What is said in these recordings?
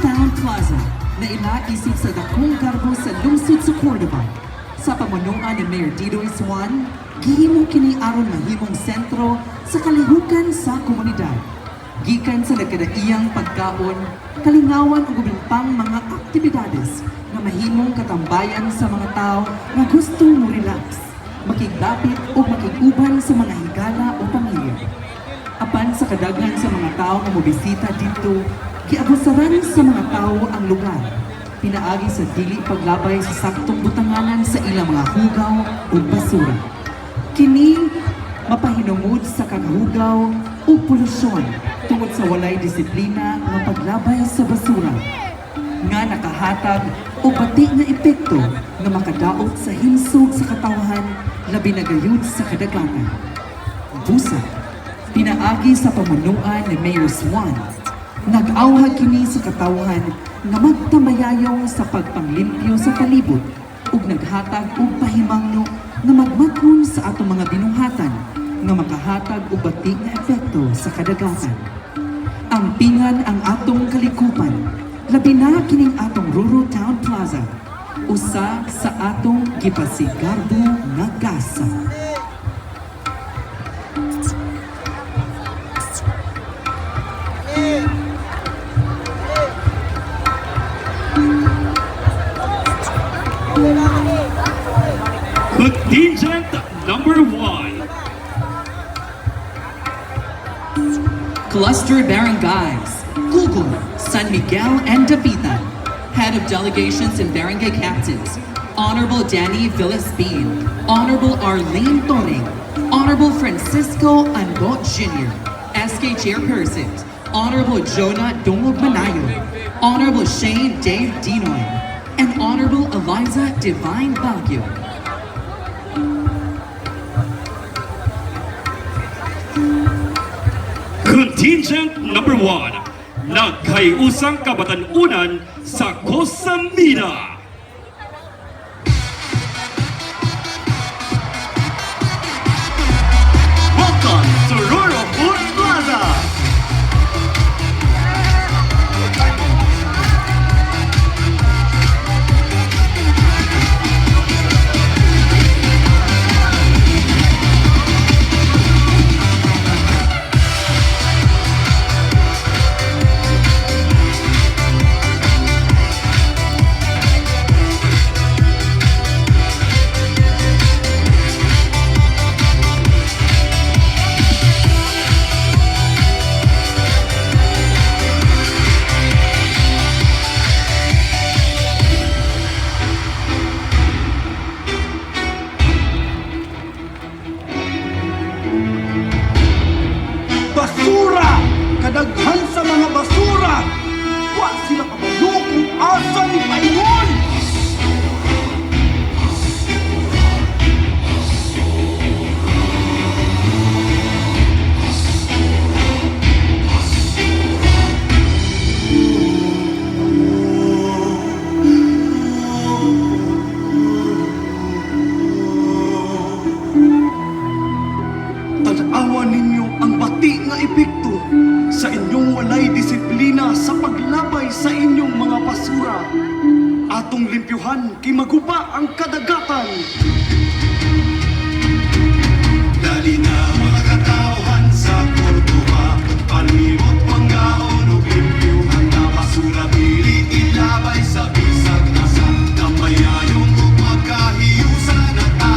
Town Plaza na ilaisip sa dakong garbo sa lungsod sa Cordova. Sa pamunuan ni Mayor Didoy Swan, gihimo kini aron mahimong sentro sa kalihukan sa komunidad. Gikan sa nagkadaiyang pagkaon, kalingawan ug ubang pang mga aktibidades na mahimong katambayan sa mga tao nga gustong mo-relax, makigdapit o makiguban sa mga higala o pamilya. Apan sa kadaghan sa mga tao nga mobisita dito, giabusaran sa mga tao ang lugar. Pinaagi sa dili paglabay sa saktong butanganan sa ilang mga hugaw o basura. Kini mapahinungod sa kagahugaw o polusyon tungod sa walay disiplina ng paglabay sa basura nga nakahatag o pati nga epekto nga makadaot sa himsog sa katawhan labi na gayud sa kadagatan. Busa, pinaagi sa pamunuan ni Mayor Swan, nag-awhag kini sa katawhan nga magtambayayong sa pagpanglimpyo sa palibot ug naghatag og pahimangno nga magmaghon sa atong mga binuhatan nga makahatag og bati nga epekto sa kadagatan. Ampingan ang atong kalikupan, labi na kining atong Ruro Town Plaza, usa sa atong gipasigarbo nga gasa. Contingent number 1. Cluster Barangays, Google, San Miguel and Dapitan. Head of Delegations and Barangay Captains, Honorable Danny Villaspin, Honorable Arlene Toring, Honorable Francisco Angot Jr., SK Chairpersons, Honorable Jonah Dongog Manayo, Honorable Shane Dave Dinoy, and Honorable Eliza Divine Baguio. Contingent number 1. Nagkayusang kabatanunan sa Cosamina. Welcome to Ruro Food Plaza. Basura! Kadaghan sa mga basura! Wa sila kabalo kung asa ni paingon! Tanawa ninyo ang bati nga epekto sa inyong walay disiplina sa paglabay sa inyong mga basura. Atong limpyuhan kay maguba ang kadagatan. Dali na mga katawhan sa Cordova, palibot panggaon o limpyuhan na basura, dili ilabay sa bisag asa, tamayayong ug magkahiusan na ta.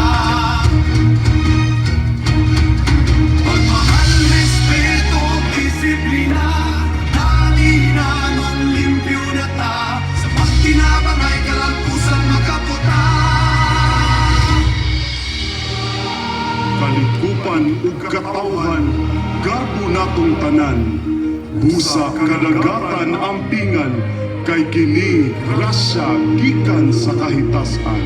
Pagmahal, respeto, disiplina, halina manlimpyo na ta, sa pagtinabang ay kalampusan makaputa. Kalikupan ug katawhan, garbo natong tanan. Busa kadagatan ampingan, kay kini grasya gikan sa kahitasan.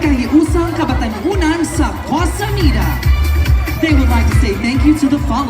nagkahiusang kabatanunan sa Cosamida. They would like to say thank you to the following